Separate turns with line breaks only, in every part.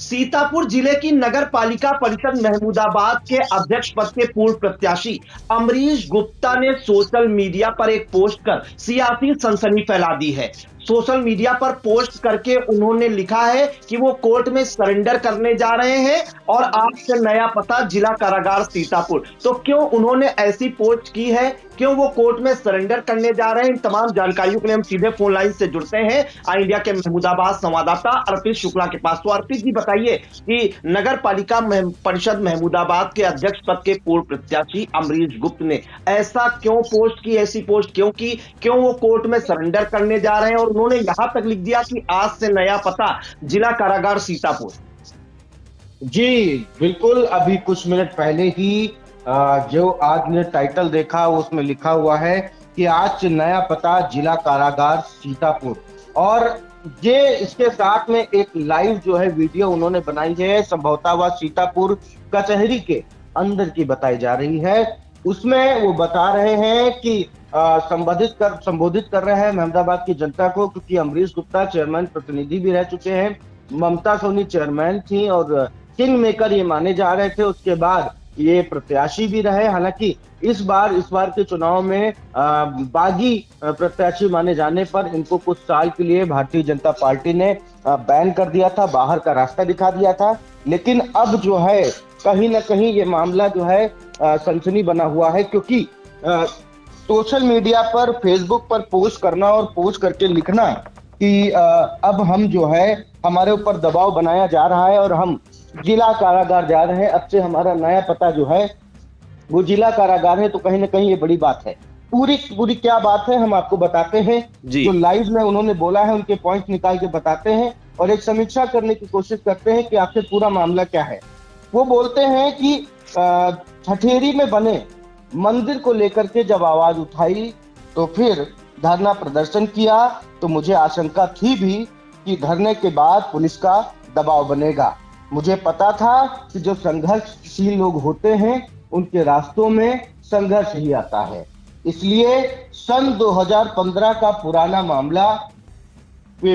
सीतापुर जिले की नगर पालिका परिषद महमूदाबाद के अध्यक्ष पद के पूर्व प्रत्याशी अमरीश गुप्ता ने सोशल मीडिया पर एक पोस्ट कर सियासी सनसनी फैला दी है। सोशल मीडिया पर पोस्ट करके उन्होंने लिखा है कि वो कोर्ट में सरेंडर करने जा रहे हैं और आज से नया पता जिला कारागार सीतापुर। तो क्यों उन्होंने ऐसी पोस्ट की है, क्यों वो कोर्ट में सरेंडर करने जा रहे हैं, इन तमाम जानकारियों के लिए हम सीधे फोन लाइन से जुड़ते हैं आई इंडिया के महमूदाबाद संवाददाता अर्पित शुक्ला के पास। तो अर्पित जी बताइए कि नगर पालिका परिषद महमूदाबाद के अध्यक्ष पद के पूर्व प्रत्याशी अमरीश गुप्त ने ऐसा क्यों पोस्ट की, ऐसी पोस्ट क्यों की, क्यों वो कोर्ट में सरेंडर करने जा रहे हैं और उन्होंने यहां तक लिख दिया कि आज से नया पता जिला कारागार सीतापुर।
जी बिल्कुल, अभी कुछ मिनट पहले ही जो आज ने टाइटल देखा उसमें लिखा हुआ है कि आज से नया पता जिला कारागार सीतापुर। और ये इसके साथ में एक लाइव जो है वीडियो उन्होंने बनाई है, संभवतः वह सीतापुर कचहरी के अंदर की बताई जा रही है। उसमें वो बता रहे हैं कि संबोधित कर रहे हैं महमूदाबाद की जनता को, क्योंकि अमरीश गुप्ता चेयरमैन प्रतिनिधि भी रह चुके हैं, ममता सोनी चेयरमैन थी और किंग मेकर ये माने जा रहे थे। उसके बाद ये प्रत्याशी भी रहे। हालांकि इस बार के चुनाव में बागी प्रत्याशी माने जाने पर इनको कुछ साल के लिए भारतीय जनता पार्टी ने बैन कर दिया था, बाहर का रास्ता दिखा दिया था। लेकिन अब जो है कहीं ना कहीं ये मामला जो है सनसनी बना हुआ है, क्योंकि सोशल मीडिया पर, फेसबुक पर पोस्ट करना और पोस्ट करके लिखना कि अब हम जो है हमारे ऊपर दबाव बनाया जा रहा है और हम जिला कारागार जा रहे हैं, अब से हमारा नया पता जो है वो जिला कारागार है। तो कहीं ना कहीं ये बड़ी बात है। पूरी क्या बात है हम आपको बताते हैं। जो लाइव में उन्होंने बोला है उनके पॉइंट निकाल के बताते हैं और एक समीक्षा करने की कोशिश करते हैं कि आखिर पूरा मामला क्या है। वो बोलते हैं कि ठठेरी में बने मंदिर को लेकर के जब आवाज उठाई तो फिर धरना प्रदर्शन किया, तो मुझे आशंका थी भी कि धरने के बाद पुलिस का दबाव बनेगा। मुझे पता था कि जो संघर्षशील लोग होते हैं उनके रास्तों में संघर्ष ही आता है। इसलिए सन 2015 का पुराना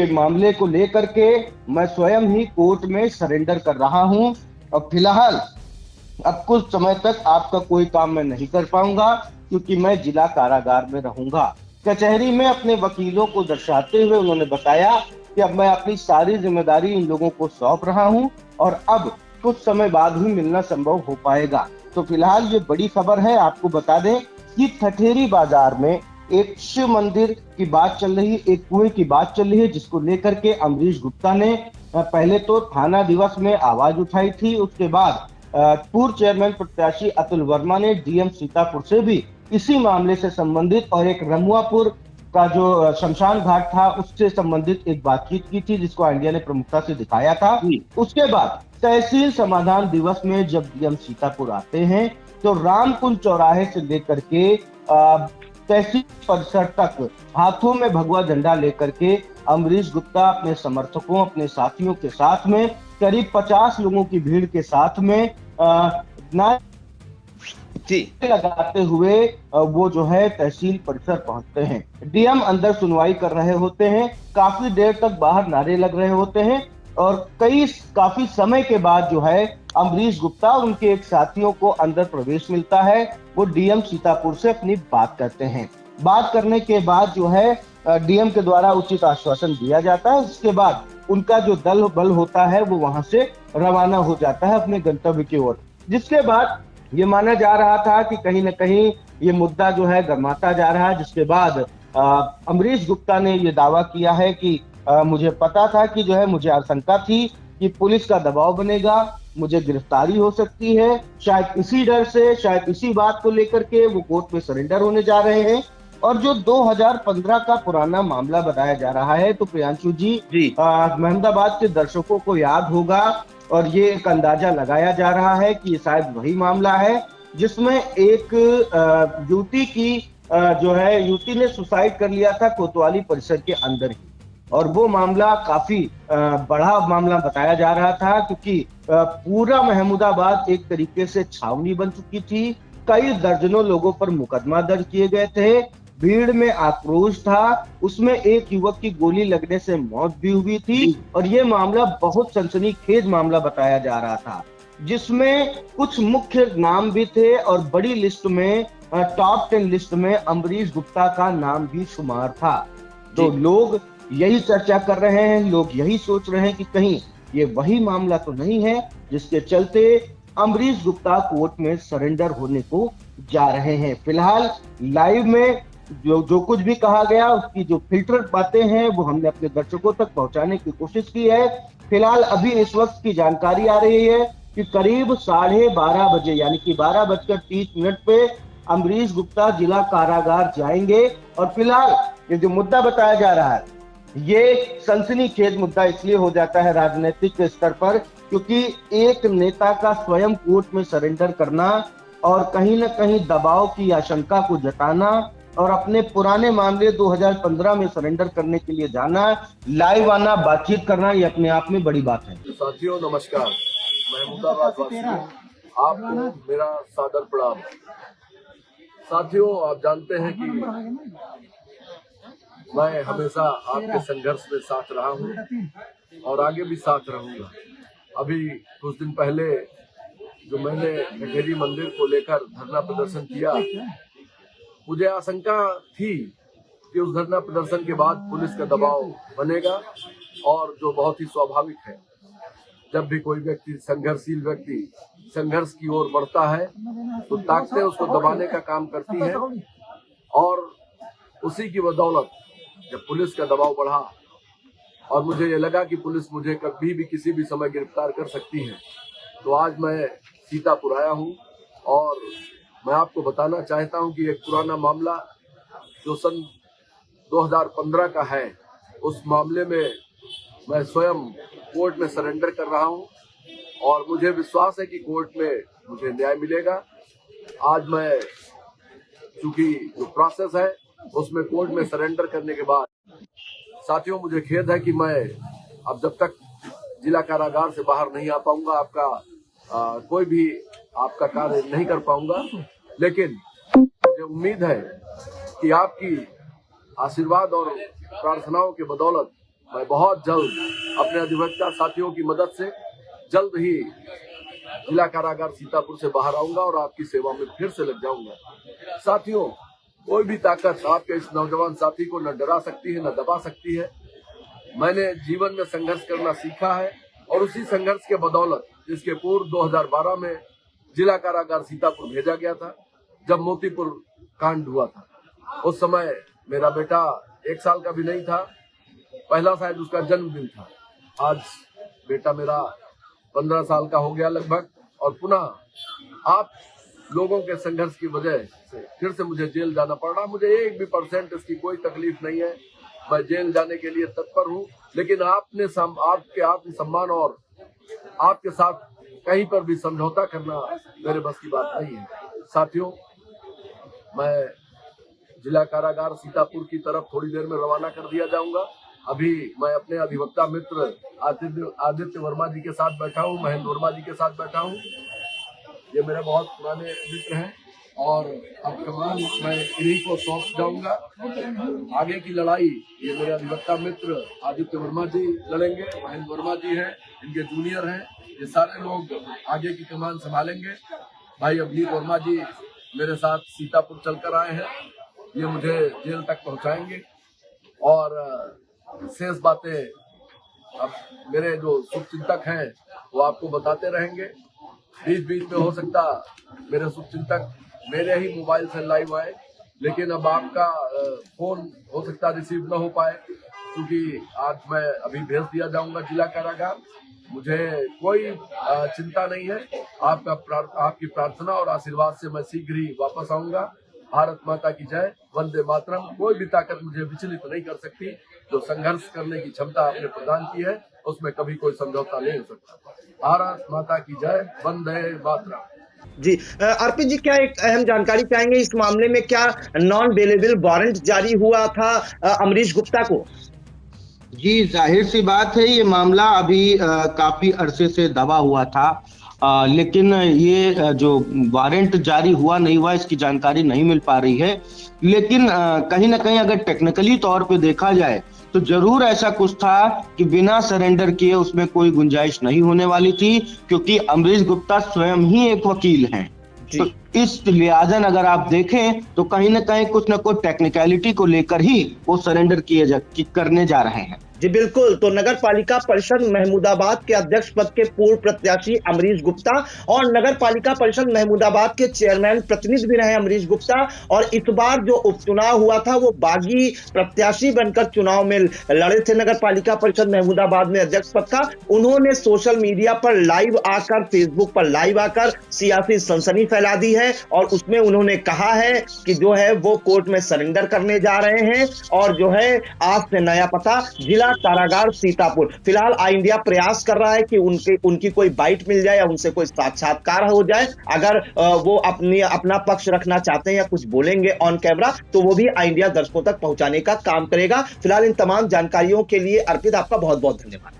मामले को लेकर के मैं स्वयं ही कोर्ट में सरेंडर कर रहा हूं और फिलहाल अब कुछ समय तक आपका कोई काम मैं नहीं कर पाऊंगा, क्योंकि मैं जिला कारागार में रहूंगा। कचहरी में अपने वकीलों को दर्शाते हुए उन्होंने बताया कि अब मैं अपनी सारी जिम्मेदारी इन लोगों को सौंप रहा हूं और अब कुछ समय बाद ही मिलना संभव हो पाएगा। तो फिलहाल ये बड़ी खबर है। आपको बता दें कि ठठेरी बाजार में एक शिव मंदिर की बात चल रही, एक कुएं की बात चल रही है, जिसको लेकर के अमरीश गुप्ता ने पहले तो थाना दिवस में आवाज उठाई थी। उसके बाद पूर्व चेयरमैन प्रत्याशी अतुल वर्मा ने डीएम सीतापुर से भी इसी मामले से संबंधित और एक रमुआपुर का जो शमशान घाट था उससे संबंधित एक बातचीत की थी, जिसको इंडिया ने प्रमुखता से दिखाया था। उसके बाद तहसील समाधान दिवस में जब डीएम सीतापुर आते हैं तो रामकुंज चौराहे से लेकर के तहसील परिसर तक हाथों में भगवा झंडा लेकर के अमरीश गुप्ता अपने समर्थकों, अपने साथियों के साथ में करीब 50 लोगों की भीड़ के साथ में लगाते हुए वो जो है तहसील परिसर पहुंचते हैं। डीएम अंदर सुनवाई कर रहे होते हैं, काफी देर तक बाहर नारे लग रहे होते हैं और काफी समय के बाद जो है अमरीश गुप्ता और उनके एक साथियों को अंदर प्रवेश मिलता है। वो डीएम सीतापुर से अपनी बात करते हैं। बात करने के बाद जो है डीएम के द्वारा उचित आश्वासन दिया जाता है। उसके बाद उनका जो दल बल होता है वो वहां से रवाना हो जाता है अपने गंतव्य की ओर। जिसके बाद ये माना जा रहा था कि कहीं ना कहीं ये मुद्दा जो है गरमाता जा रहा है। जिसके बाद अमरीश गुप्ता ने ये दावा किया है कि मुझे पता था कि जो है मुझे आशंका थी कि पुलिस का दबाव बनेगा, मुझे गिरफ्तारी हो सकती है, शायद इसी डर से, शायद इसी बात को लेकर के वो कोर्ट में सरेंडर होने जा रहे हैं। और जो 2015 का पुराना मामला बताया जा रहा है, तो प्रियांशु जी महमूदाबाद के दर्शकों को याद होगा और ये एक अंदाजा लगाया जा रहा है कि ये शायद वही मामला है जिसमें एक युवती ने सुसाइड कर लिया था कोतवाली परिसर के अंदर ही। और वो मामला काफी बड़ा मामला बताया जा रहा था, क्योंकि पूरा महमूदाबाद एक तरीके से छावनी बन चुकी थी। कई दर्जनों लोगों पर मुकदमा दर्ज किए गए थे। भीड़ में आक्रोश था, उसमें एक युवक की गोली लगने से मौत भी हुई थी और ये मामला बहुत सनसनीखेज मामला बताया जा रहा था, जिसमें कुछ मुख्य नाम भी थे और बड़ी लिस्ट में टॉप 10 लिस्ट में अमरीश गुप्ता का नाम भी शुमार था। तो लोग यही चर्चा कर रहे हैं, लोग यही सोच रहे हैं कि कहीं ये वही मामला तो नहीं है जिसके चलते अमरीश गुप्ता कोर्ट में सरेंडर होने को जा रहे हैं। फिलहाल लाइव में जो कुछ भी कहा गया उसकी जो फिल्टर बातें हैं वो हमने अपने दर्शकों तक पहुंचाने की कोशिश की है। फिलहाल अभी इस वक्त की जानकारी आ रही है कि करीब 12:30 बजे यानी कि 12:30 पे अमरीश गुप्ता जिला कारागार जाएंगे। और फिलहाल ये जो मुद्दा बताया जा रहा है ये सनसनीखेज मुद्दा इसलिए हो जाता है राजनीतिक स्तर पर क्योंकि एक नेता का स्वयं कोर्ट में सरेंडर करना और कहीं ना कहीं दबाव की आशंका को जताना और अपने पुराने मामले 2015 में सरेंडर करने के लिए जाना, लाइव आना, बातचीत करना, ये अपने आप में बड़ी बात है।
साथियों नमस्कार, महमूदाबाद वासियों, आपको मेरा सादर प्रणाम। साथियों, आप जानते हैं कि मैं हमेशा आपके संघर्ष में साथ रहा हूं और आगे भी साथ रहूंगा। अभी कुछ दिन पहले जो मैंने कचहरी मंदिर को लेकर धरना प्रदर्शन किया, मुझे आशंका थी कि उस धरना प्रदर्शन के बाद पुलिस का दबाव बनेगा और जो बहुत ही स्वाभाविक है, जब भी कोई व्यक्ति संघर्षशील व्यक्ति संघर्ष की ओर बढ़ता है तो ताकतें उसको दबाने का काम करती है और उसी की बदौलत जब पुलिस का दबाव बढ़ा और मुझे ये लगा कि पुलिस मुझे कभी भी किसी भी समय गिरफ्तार कर सकती है, तो आज मैं सीतापुर आया हूँ और मैं आपको बताना चाहता हूँ कि एक पुराना मामला जो सन 2015 का है, उस मामले में मैं स्वयं कोर्ट में सरेंडर कर रहा हूँ और मुझे विश्वास है कि कोर्ट में मुझे न्याय मिलेगा। आज मैं चूंकि जो प्रोसेस है उसमें कोर्ट में सरेंडर करने के बाद साथियों मुझे खेद है कि मैं अब जब तक जिला कारागार से बाहर नहीं आ पाऊंगा, आपका कोई भी आपका कार्य नहीं कर पाऊंगा, लेकिन मुझे उम्मीद है कि आपकी आशीर्वाद और प्रार्थनाओं के बदौलत मैं बहुत जल्द अपने अधिवक्ता साथियों की मदद से जल्द ही जिला कारागार सीतापुर से बाहर आऊंगा और आपकी सेवा में फिर से लग जाऊंगा। साथियों, कोई भी ताकत आपके इस नौजवान साथी को न डरा सकती है न दबा सकती है। मैंने जीवन में संघर्ष करना सीखा है और उसी संघर्ष के बदौलत जिसके पूर्व 2012 में जिला कारागार सीतापुर भेजा गया था, जब मोतीपुर कांड हुआ था, उस समय मेरा बेटा 1 साल का भी नहीं था, पहला शायद उसका जन्मदिन था। आज बेटा मेरा 15 साल का हो गया लगभग और पुनः आप लोगों के संघर्ष की वजह से फिर से मुझे जेल जाना पड़ रहा। मुझे 1 भी % इसकी कोई तकलीफ नहीं है, मैं जेल जाने के लिए तत्पर हूँ, लेकिन आपके आत्मसम्मान और आपके साथ कहीं पर भी समझौता करना मेरे बस की बात नहीं है। साथियों, मैं जिला कारागार सीतापुर की तरफ थोड़ी देर में रवाना कर दिया जाऊंगा। अभी मैं अपने अधिवक्ता मित्र आदित्य वर्मा जी के साथ बैठा हूँ, महेंद्र वर्मा जी के साथ बैठा हूँ। ये मेरे बहुत पुराने मित्र हैं और अब कमान मैं इन्हीं को सौंप जाऊंगा। आगे की लड़ाई ये मेरे अधिवक्ता मित्र आदित्य वर्मा जी लड़ेंगे, महेंद्र वर्मा जी हैं, इनके जूनियर हैं, ये सारे लोग आगे की कमान संभालेंगे। भाई अभिजीत वर्मा जी मेरे साथ सीतापुर चलकर आए हैं, ये मुझे जेल तक पहुंचाएंगे और शेष बातें अब मेरे जो शुभचिंतक हैं वो आपको बताते रहेंगे। बीच बीच में हो सकता मेरे शुभचिंतक मेरे ही मोबाइल से लाइव आए, लेकिन अब आपका फोन हो सकता रिसीव न हो पाए, क्योंकि आज मैं अभी भेज दिया जाऊंगा जिला कारागार। मुझे कोई चिंता नहीं है, आपकी प्रार्थना और आशीर्वाद से मैं शीघ्र ही वापस आऊंगा। भारत माता की जय, वंदे मातरम। कोई भी ताकत मुझे विचलित नहीं कर सकती। जो संघर्ष करने की क्षमता आपने प्रदान की है उसमें कभी कोई समझौता नहीं हो सकता। भारत माता की जय, वंदे मातरम।
जी अर्पित जी, क्या एक अहम जानकारी चाहेंगे इस मामले में? क्या नॉन बेलेबल वारंट जारी हुआ था अमरीश गुप्ता को?
जी, जाहिर सी बात है ये मामला अभी काफी अरसे से दबा हुआ था। लेकिन ये जो वारंट जारी हुआ नहीं हुआ इसकी जानकारी नहीं मिल पा रही है। लेकिन कहीं न कहीं अगर टेक्निकली तौर पे देखा जाए तो ज़रूर ऐसा कुछ था कि बिना सरेंडर किए उसमें कोई गुंजाइश नहीं होने वाली थी, क्योंकि अमरीश गुप्ता स्वयं ही एक वकील हैं।
जी।
तो इस लिहाज़न अगर आप देखें तो कहीं न कहीं कुछ न कुछ टेक्निकैलिटी को लेकर ही वो सरेंडर करने जा रहे हैं।
जी बिल्कुल, तो नगर पालिका परिषद महमूदाबाद के अध्यक्ष पद के पूर्व प्रत्याशी अमरीश गुप्ता और नगर पालिका परिषद महमूदाबाद के चेयरमैन प्रतिनिधि भी रहे अमरीश गुप्ता, और इस बार जो उपचुनाव हुआ था वो बागी प्रत्याशी बनकर चुनाव में लड़े थे नगर पालिका परिषद महमूदाबाद में अध्यक्ष पद का। उन्होंने सोशल मीडिया पर लाइव आकर, फेसबुक पर लाइव आकर सियासी सनसनी फैला दी है और उसमें उन्होंने कहा है कि जो है वो कोर्ट में सरेंडर करने जा रहे हैं और जो है आज से नया पता जिला कारागार सीतापुर। फिलहाल आई इंडिया प्रयास कर रहा है कि उनकी कोई बाइट मिल जाए या उनसे कोई साक्षात्कार हो जाए। अगर वो अपना पक्ष रखना चाहते हैं या कुछ बोलेंगे ऑन कैमरा तो वो भी आई इंडिया दर्शकों तक पहुंचाने का काम करेगा। फिलहाल इन तमाम जानकारियों के लिए अर्पित आपका बहुत बहुत धन्यवाद।